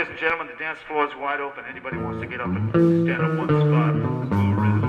ladies and gentlemen, the dance floor is wide open. Anybody wants to get up and stand on one spot, go right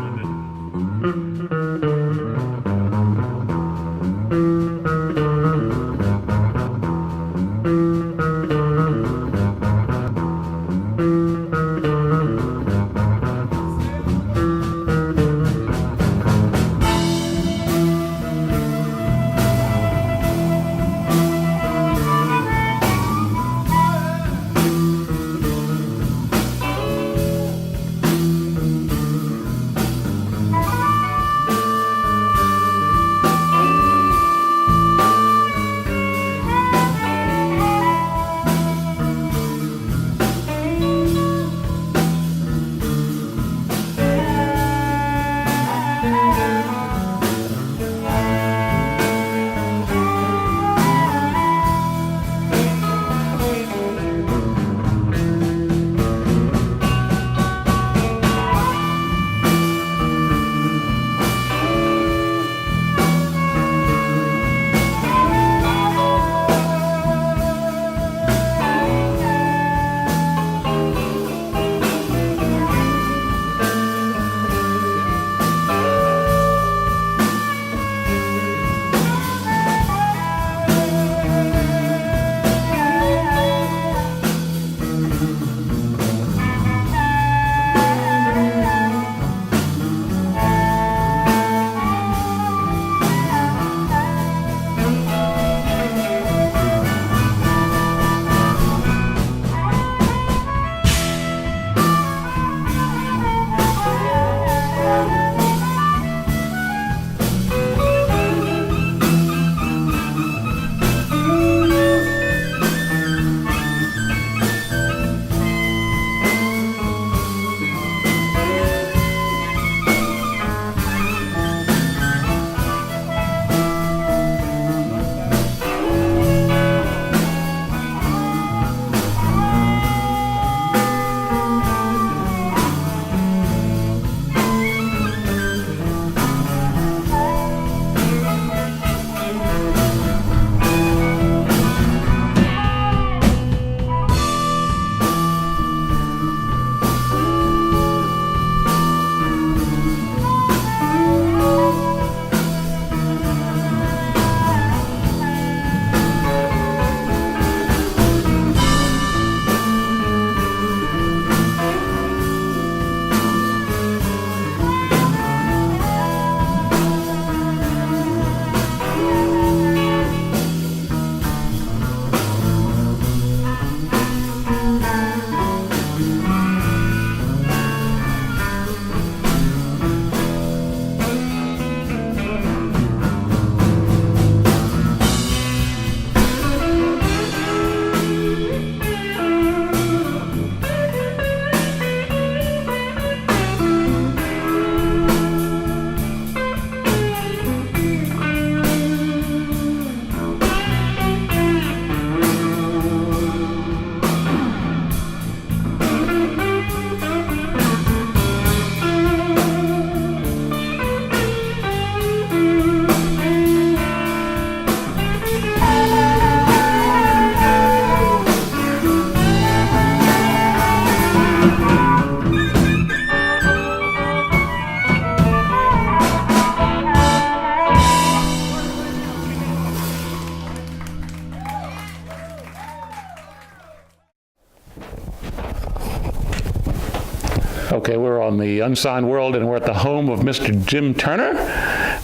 Okay, we're on the Unsigned World, and we're at the home of Mr. Jim Turner,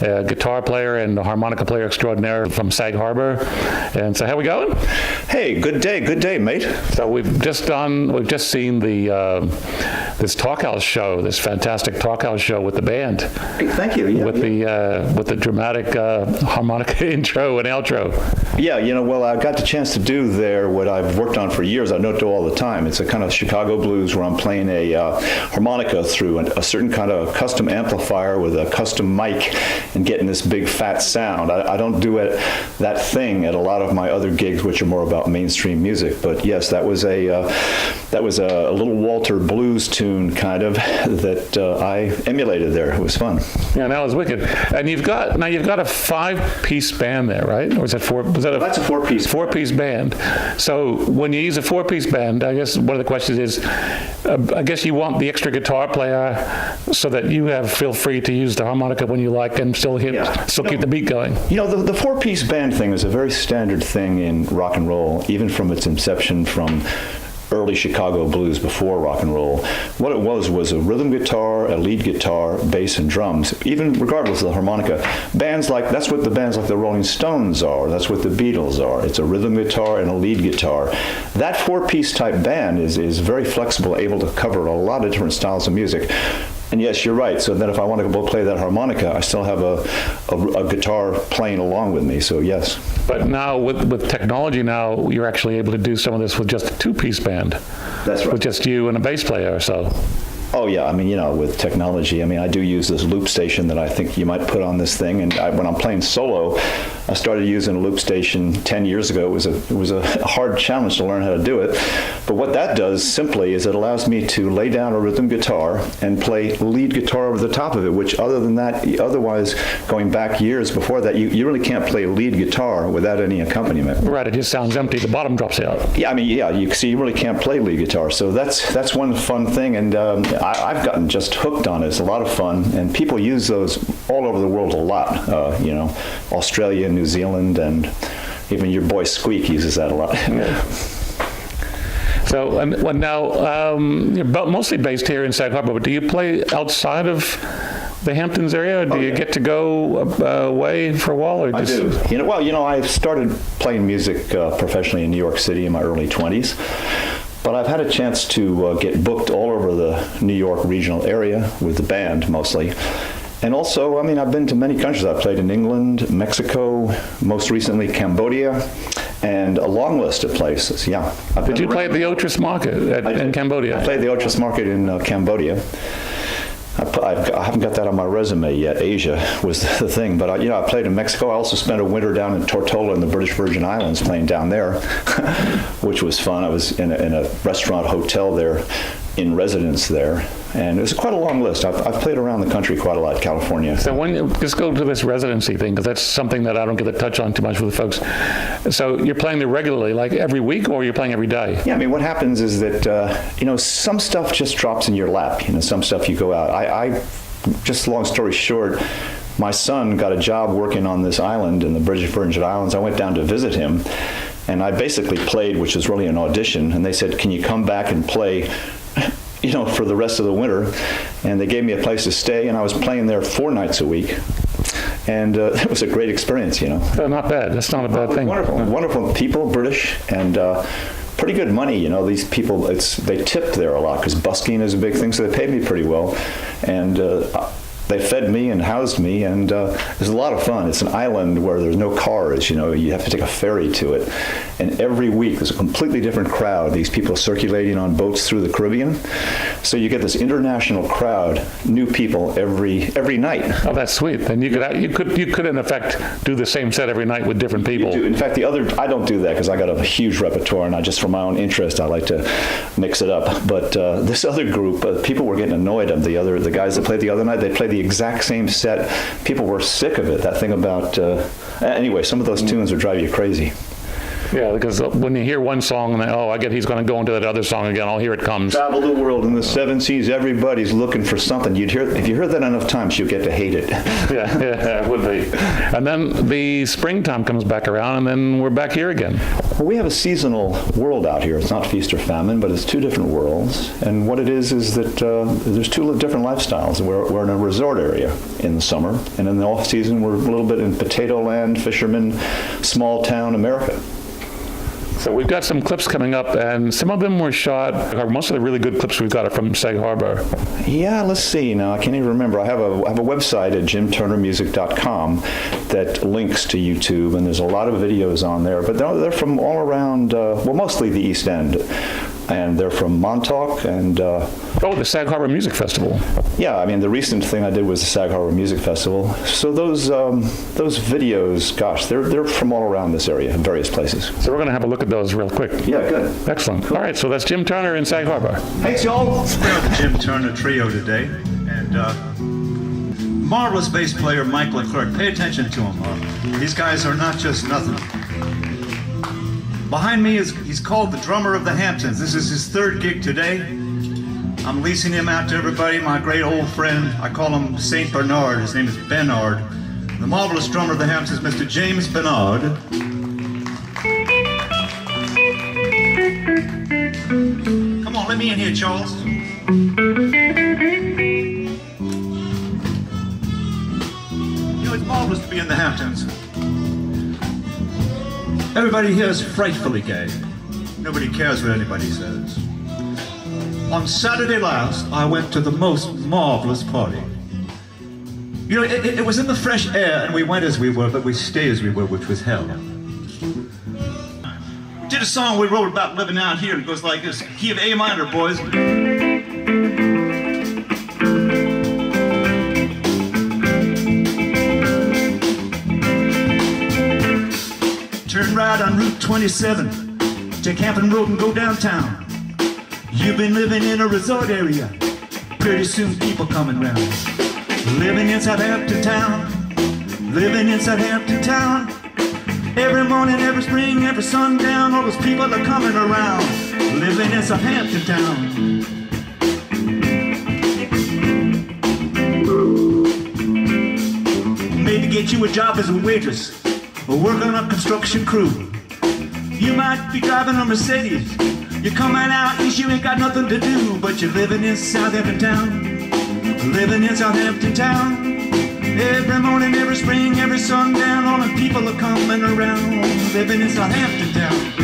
a guitar player and harmonica player extraordinaire from Sag Harbor. And so, how we going? Hey, good day, mate. So we've just seen this talk house show, this fantastic talk house show with the band. Thank you. Yeah, with the dramatic harmonica intro and outro. Yeah, well, I got the chance to do there what I've worked on for years. I don't do all the time. It's a kind of Chicago blues where I'm playing a harmonica through a certain kind of custom amplifier with a custom mic, and getting this big fat sound. I don't do that thing at a lot of my other gigs, which are more about mainstream music. But yes, that was a little Walter blues tune kind of that I emulated there. It was fun. Yeah, that was wicked. And you've got a 5-piece band there, right? Or is that four? That's a 4-piece. 4-piece band. So when you use a 4-piece band, I guess one of the questions is, I guess you want the extra guitar player so that you feel free to use the harmonica when you like and still keep the beat going. You know, the 4-piece band thing is a very standard thing in rock and roll, even from its inception from early Chicago blues before rock and roll. What it was a rhythm guitar, a lead guitar, bass, and drums, even regardless of the harmonica. That's what the bands like the Rolling Stones are. That's what the Beatles are. It's a rhythm guitar and a lead guitar. That 4-piece type band is very flexible, able to cover a lot of different styles of music. And yes, you're right. So then if I want to go play that harmonica, I still have a guitar playing along with me, so yes. But now with technology now, you're actually able to do some of this with just a 2-piece band. That's right. With just you and a bass player or so. Oh, yeah. I mean, you know, with technology, I mean, I do use this loop station that I think you might put on this thing. And when I'm playing solo, I started using a loop station 10 years ago. It was a hard challenge to learn how to do it. But what that does simply is it allows me to lay down a rhythm guitar and play lead guitar over the top of it, which other than that, otherwise, going back years before that, you really can't play lead guitar without any accompaniment. Right. It just sounds empty. The bottom drops out. Yeah, I mean, yeah, you really can't play lead guitar. So that's one fun thing. And I've gotten just hooked on it. It's a lot of fun, and people use those all over the world a lot. You know, Australia, New Zealand, and even your boy Squeak uses that a lot. Yeah. So, now you're mostly based here in Sag Harbor, but do you play outside of the Hamptons area? Or do you get to go away for a while? Or I do. I started playing music professionally in New York City in my early 20s. But I've had a chance to get booked all over the New York regional area with the band mostly. And also, I mean, I've been to many countries. I've played in England, Mexico, most recently Cambodia, and a long list of places. Yeah. Did you play at the Otris Market in Cambodia? I played the Otris Market in Cambodia. I haven't got that on my resume yet. Asia was the thing, but I played in Mexico. I also spent a winter down in Tortola in the British Virgin Islands playing down there, which was fun. I was in a restaurant hotel there, in residence there, and it was quite a long list. I've played around the country quite a lot, California. So when you just go to this residency thing, because that's something that I don't get to touch on too much with the folks. So you're playing there regularly, like every week, or you're playing every day? Yeah, I mean, what happens is that, some stuff just drops in your lap. Some stuff you go out. I just long story short, my son got a job working on this island in the British Virgin Islands. I went down to visit him, and I basically played, which was really an audition, and they said, can you come back and play for the rest of the winter? And they gave me a place to stay, and I was playing there 4 nights a week. And it was a great experience, Not bad. That's not a bad thing. Wonderful people, British, and pretty good money. These people, they tip there a lot because busking is a big thing, so they paid me pretty well. And they fed me and housed me, and it was a lot of fun. It's an island where there's no cars, you have to take a ferry to it. And every week there's a completely different crowd, these people circulating on boats through the Caribbean. So you get this international crowd, new people every night. Oh, that's sweet. Then you could in effect do the same set every night with different people. You do. In fact, I don't do that because I got a huge repertoire, and for my own interest, I like to mix it up. But this other group, people were getting annoyed. The guys that played the other night, they played the exact same set. People were sick of it. That thing about anyway, some of those tunes would drive you crazy. Yeah, because when you hear one song and I get he's going to go into that other song again, here it comes. Travel the world in the 7 seas. Everybody's looking for something. If you heard that enough times, you'll get to hate it. Yeah, it would be. And then the springtime comes back around, and then we're back here again. Well, we have a seasonal world out here. It's not feast or famine, but it's 2 different worlds. And what it is that there's 2 different lifestyles. We're in a resort area in the summer, and in the off season, we're a little bit in potato land, fisherman, small town America. So we've got some clips coming up, and some of them were shot, or most of the really good clips we've got are from Sag Harbor. Yeah, let's see. Now, I can't even remember. I have a website at jimturnermusic.com that links to YouTube, and there's a lot of videos on there, but they're from all around, mostly the East End. and they're from Montauk, and Oh, the Sag Harbor Music Festival. yeah, I mean, the recent thing I did was the Sag Harbor Music Festival. So those videos, gosh, they're from all around this area, in various places. So we're going to have a look at those real quick. Yeah, good. Excellent. All right, so that's Jim Turner in Sag Harbor. Thanks, y'all. We're on the Jim Turner Trio today, and marvelous bass player Mike Leclerc. Pay attention to him. These guys are not just nothing. Behind me he's called the drummer of the Hamptons. This is his third gig today. I'm leasing him out to everybody, my great old friend. I call him Saint Bernard. His name is Bernard. The marvelous drummer of the Hamptons, Mr. James Bernard. Come on, let me in here, Charles. You know, it's marvelous to be in the Hamptons. Everybody here is frightfully gay. Nobody cares what anybody says. On Saturday last, I went to the most marvelous party. You know, it was in the fresh air, and we went as we were, but we stayed as we were, which was hell. We did a song we wrote about living out here. It goes like this: key of A minor, boys. Turn right on Route 27, take Hampton Road and go downtown. You've been living in a resort area, pretty soon people coming round. Living in Southampton town, living in Southampton town. Every morning, every spring, every sundown, all those people are coming around. Living in Southampton town. Maybe get you a job as a waitress or work on a construction crew. You might be driving a Mercedes. You're coming out east, you ain't got nothing to do, but you're living in Southampton town. Living in Southampton town. Every morning, every spring, every sundown, all the people are coming around. Living in Southampton town.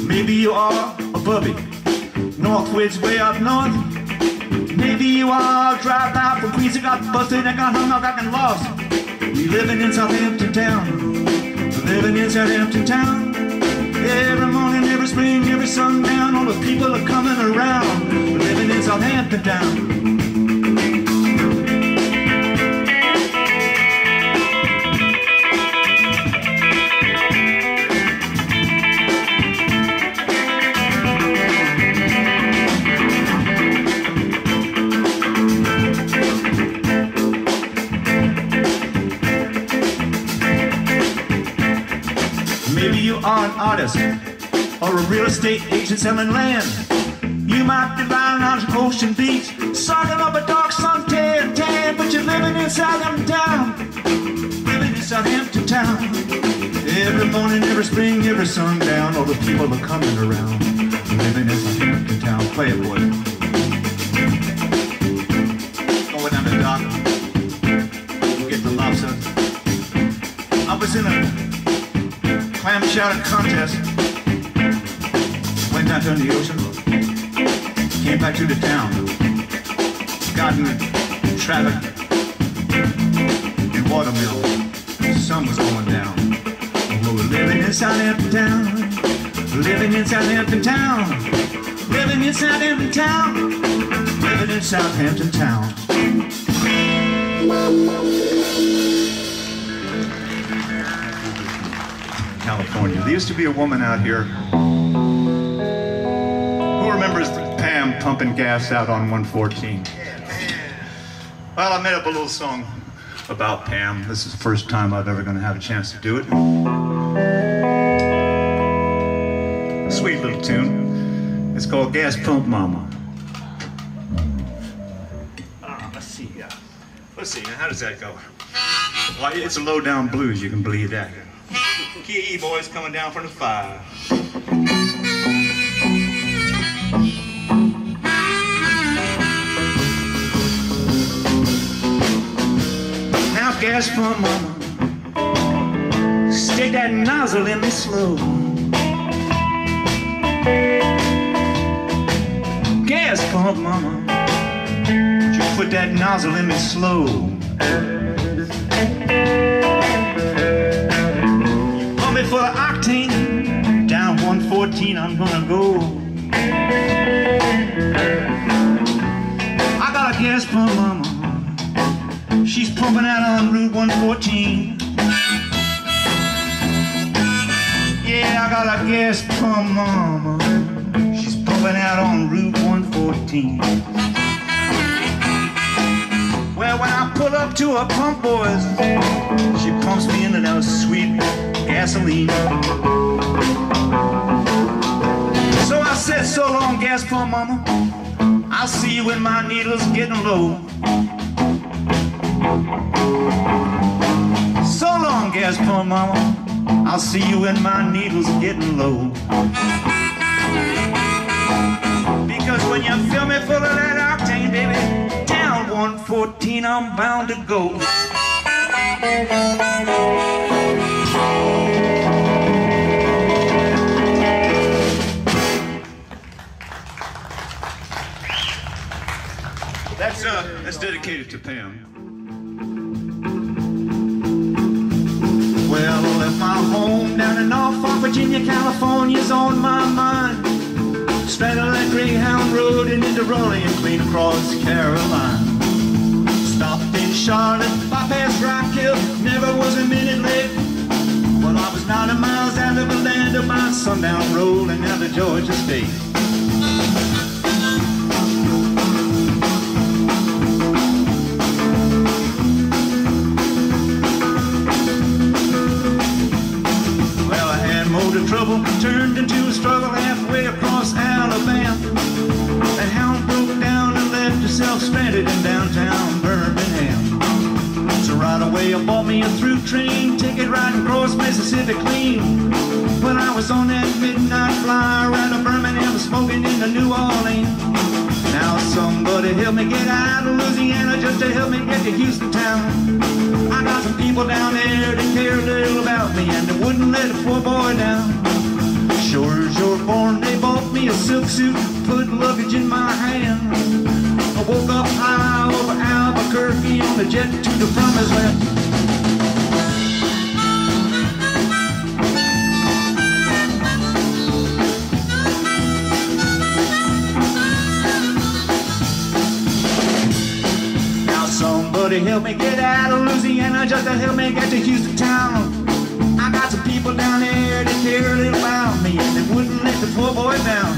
Maybe you are a bubby, Northwoods way up north. Maybe you are a dropout from Queens that got busted and got hung up, got lost. You living in Southampton town, living in Southampton town. Every morning, every spring, every sundown, all the people are coming around. Living in Southampton town. Maybe you are an artist or a real estate agent selling land. You might be lying on the ocean beach, soaking up a dark suntan tan, but you're living in Southampton town. Living in Southampton town. Every morning, every spring, every sundown, all the people are coming around. Living in Southampton town. Play it, boy. Going down the dock, get the lobster. I was in a clam chowder contest. Went down to the ocean, came back to the town. Got in traffic in Watermill. The sun was going down. We were living in Southampton town. Living in Southampton town. Living in Southampton town. Living in Southampton town. California. There used to be a woman out here. Who remembers Pam pumping gas out on 114? Well, I made up a little song about Pam. This is the first time I've ever going to have a chance to do it. Sweet little tune. It's called Gas Pump Mama. Let's see, how does that go? Well, it's a low-down blues, you can believe that. Key E boys coming down from the 5. Now gas pump mama, stick that nozzle in me slow. Gas pump pump, mama. Would you put that nozzle in me slow? Pump me for octane, down 114 I'm gonna go. I got a gas pump, mama. She's pumping out on Route 114. Yeah, I got a gas pump, mama. She's pumping out on Route 114. Well, when I pull up to her pump, boys, she pumps me into that sweet gasoline. So I said, so long, gas pump, mama. I'll see you when my needle's getting low. So long, gas pump, mama. I'll see you when my needle's getting low. Because when you fill me full of that octane, baby, down 114 I'm bound to go. That's dedicated to Pam. Well, I left my home down in Norfolk, Virginia, California's on my mind. Straddled that Greyhound Road and into Raleigh and clean across Carolina. Stopped in Charlotte, bypassed Rock Hill, never was a minute late. Well, I was 90 miles out of Atlanta by sundown, rolling out of Georgia State. Trouble turned into a struggle halfway across Alabama. The hound broke down and left herself stranded in downtown Birmingham. So right away I bought me a through train ticket right across Mississippi clean. When I was on that midnight flyer out of Birmingham smoking into New Orleans. Now somebody help me get out of Louisiana just to help me get to Houston town. I got some people down there that care a little about me and they wouldn't let a poor boy down. Sure as you're born, they bought me a silk suit, put luggage in my hand. I woke up high over Albuquerque on the jet to the promised land. Somebody help me get out of Louisiana just to help me get to Houston town. I got some people down there that care a little about me and they wouldn't let the poor boy down.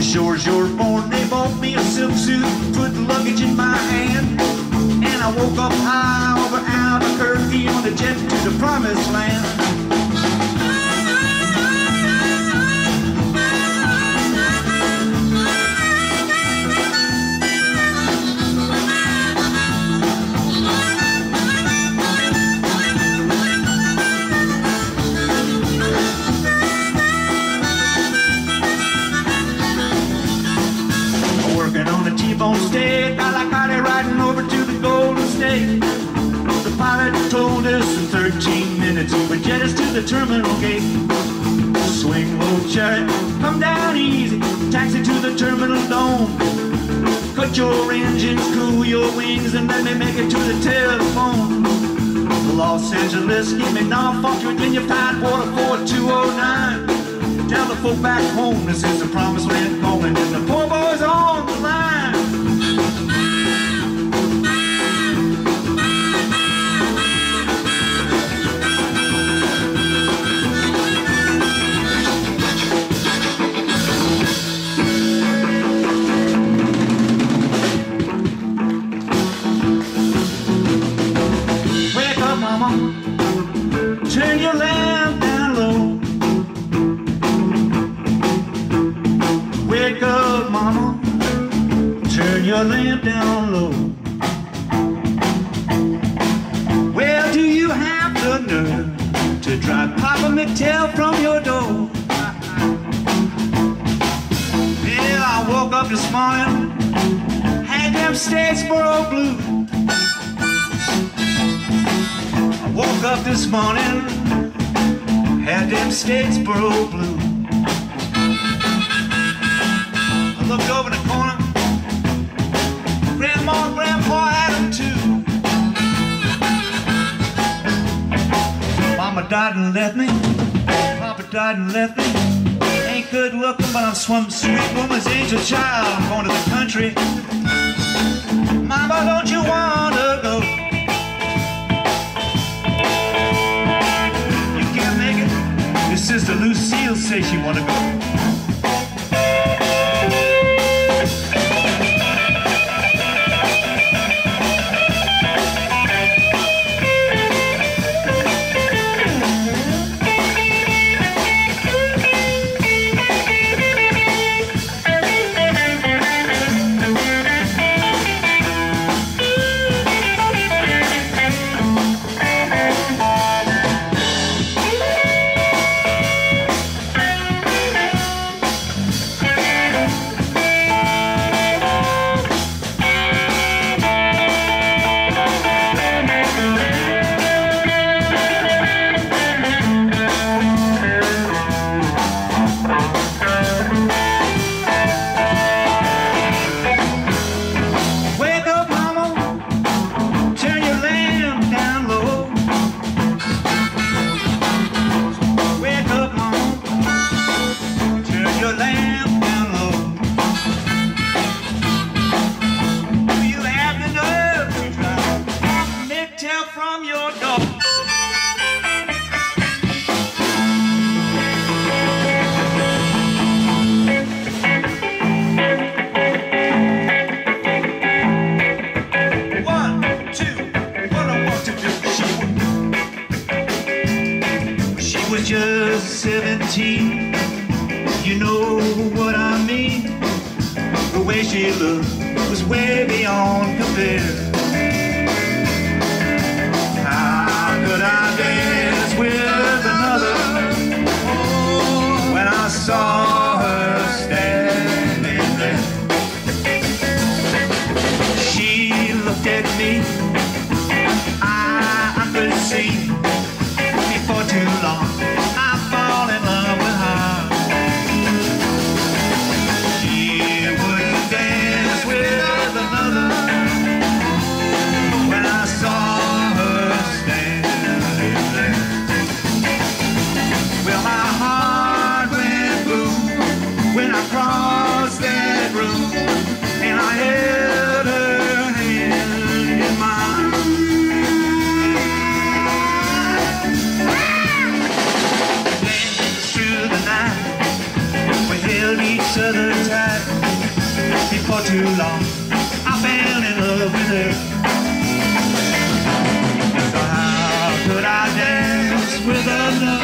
Sure as you're born, they bought me a silk suit, put luggage in my hand. And I woke up high over Albuquerque on the jet to the promised land. T-bone steak, I like how they riding over to the Golden State. The pilot told us in 13 minutes he would jet us to the terminal gate. Swing low chariot, come down easy, taxi to the terminal dome. Cut your engines, cool your wings, and let me make it to the telephone. Los Angeles, give me Norfolk, Virginia, Tidewater 4209. Tell the folk back home this is the promised land calling, and the poor boys on the line. Wake up, mama, turn your lamp down low. Wake up, mama, turn your lamp down low. Well, do you have the nerve to drive Papa McTell from your door? Well, I woke up this morning, had them Statesboro blues. I woke up this morning, had them Statesboro blues. Looked over the corner, died and left me. Papa died and left me. Ain't good looking, but I'm some sweet woman's angel child. I'm going to the country. Mama, don't you wanna go? You can't make it. Your sister Lucille says she wanna go. Just 17, you know what I mean. The way she looked was way beyond compare. How could I dance with another when I saw her standing there? She looked at me, I could see before too long. For too long, I fell in love with her. So how could I dance with another?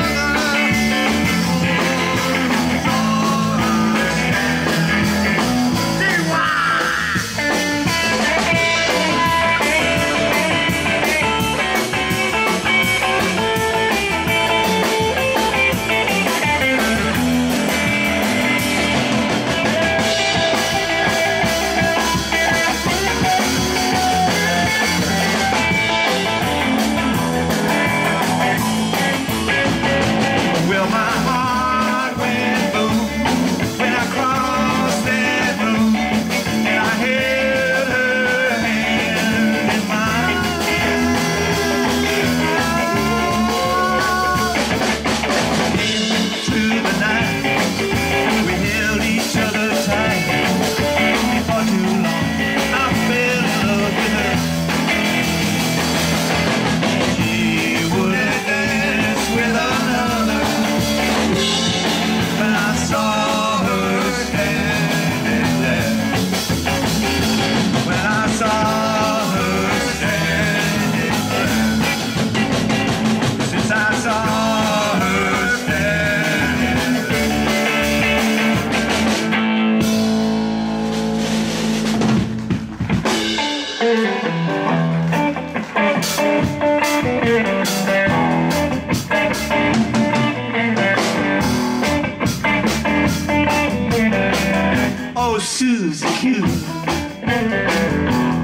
Susie Q.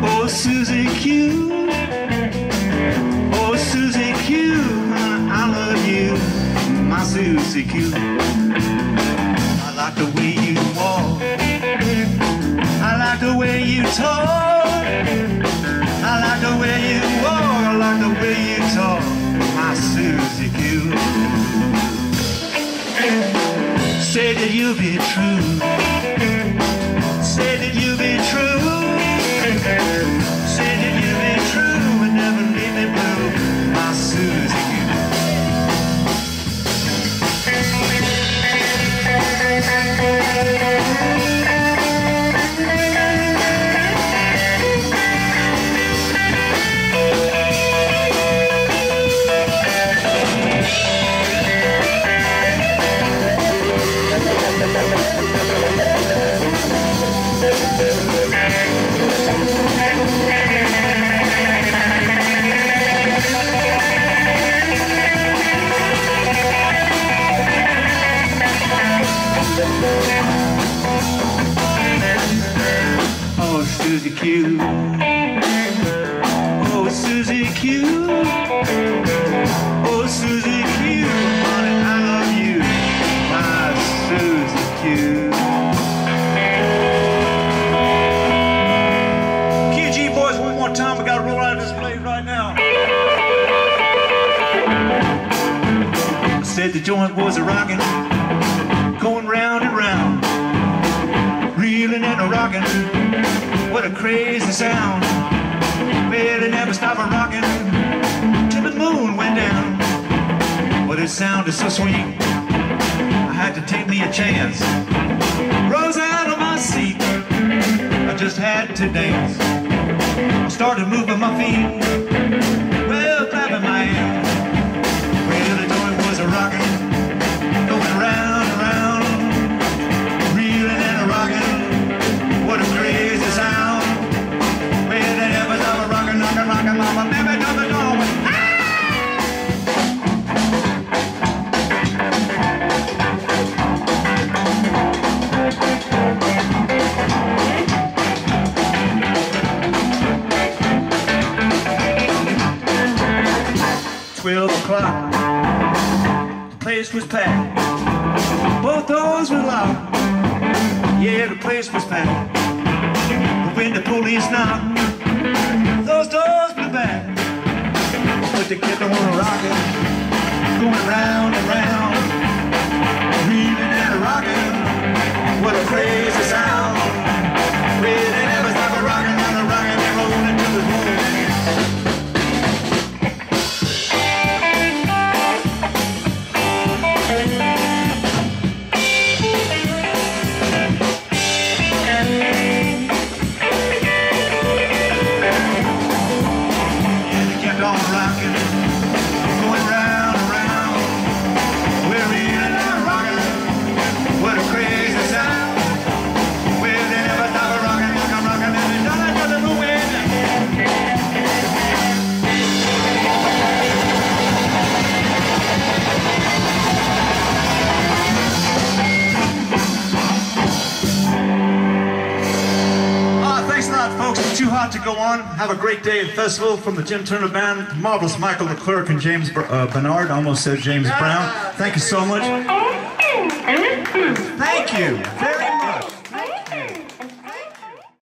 Oh, Susie Q. Oh, Susie Q. I love you, my Susie Q. I like the way you walk. I like the way you talk. I like the way you walk. I like the way you talk, my Susie Q. you'll be true. Say that you'll be true. Say that you'll be true and never leave me blue, my Susie. Oh, Susie Q. Oh, Susie Q. Oh, Susie Q. Honey, I love you, my Susie Q. QG boys, one more time. We gotta roll out of this place right now. I said the joint was a rockin', going round and round, reeling and a rockin'. What a crazy sound. Well, it never stopped a rockin' till the moon went down. But it sounded so sweet, I had to take me a chance. Rose out of my seat, I just had to dance. I started moving my feet, well, clapping my hands. Well, the joint was a rockin', going round and round, reeling and a rockin'. What a crazy sound. Well, they never stop a rockin', rockin', rockin', mama, baby, down the doorway. 12 o'clock, the place was packed. Both doors were locked. Yeah, the place was packed. But when the police knocked, those doors blew back. But they kept on rocking, going round and round, reeling and rocking. What a crazy sound. Well, they never stop a rocking and a rocking and rolling to the moon. Too hot to go on. Have a great day at festival from the Jim Turner Band. Marvelous Michael Leclerc and James Bernard. Almost said James Brown. Thank you so much. Thank you very much.